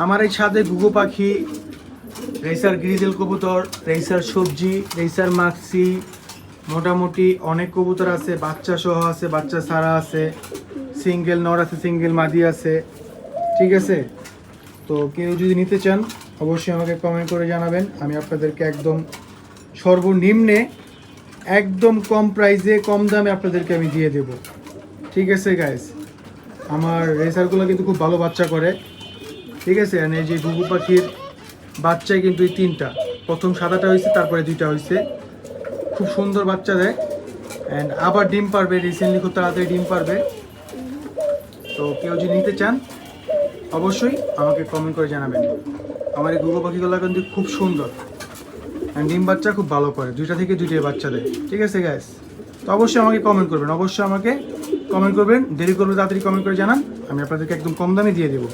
আমার এই ছাদে ঘুঘু পাখি, রেসার গ্রিজেল কবুতর, রেসার সবজি, রেসার মাক্সি, মোটামুটি অনেক কবুতর আছে, বাচ্চা সহ আছে, বাচ্চা ছাড়া আছে, সিঙ্গেল নর আছে, সিঙ্গেল মাদি আছে। ঠিক আছে, তো কেউ যদি নিতে চান অবশ্যই আমাকে কমেন্ট করে জানাবেন। আমি আপনাদেরকে একদম সর্বনিম্নে একদম কম প্রাইসে কম দামে আপনাদেরকে আমি দিয়ে দেব। ঠিক আছে গাইস, আমার রেসারগুলো কিন্তু খুব ভালো বাচ্চা করে। ঠিক আছে, আর এই যে ঘুঘু পাখির বাচ্চাই কিন্তু এই তিনটা, প্রথম সাদাটা হয়েছে, তারপরে দুইটা হয়েছে, খুব সুন্দর বাচ্চা দেয় অ্যান্ড আবার ডিম পারবে, রিসেন্টলি খুব তাড়াতাড়ি ডিম পারবে। তো কেউ যদি নিতে চান অবশ্যই আমাকে কমেন্ট করে জানাবেন। আমার এই ঘুঘু পাখিগুলো কিন্তু খুব সুন্দর অ্যান্ড ডিম বাচ্চা খুব ভালো করে, দুইটা থেকে দুইটাই বাচ্চা দেয়। ঠিক আছে গাইস, তো অবশ্যই আমাকে কমেন্ট করবেন, অবশ্যই আমাকে কমেন্ট করবেন, দেরি করলে তাড়াতাড়ি কমেন্ট করে জানান, আমি আপনাদেরকে একদম কম দামে দিয়ে দেবো।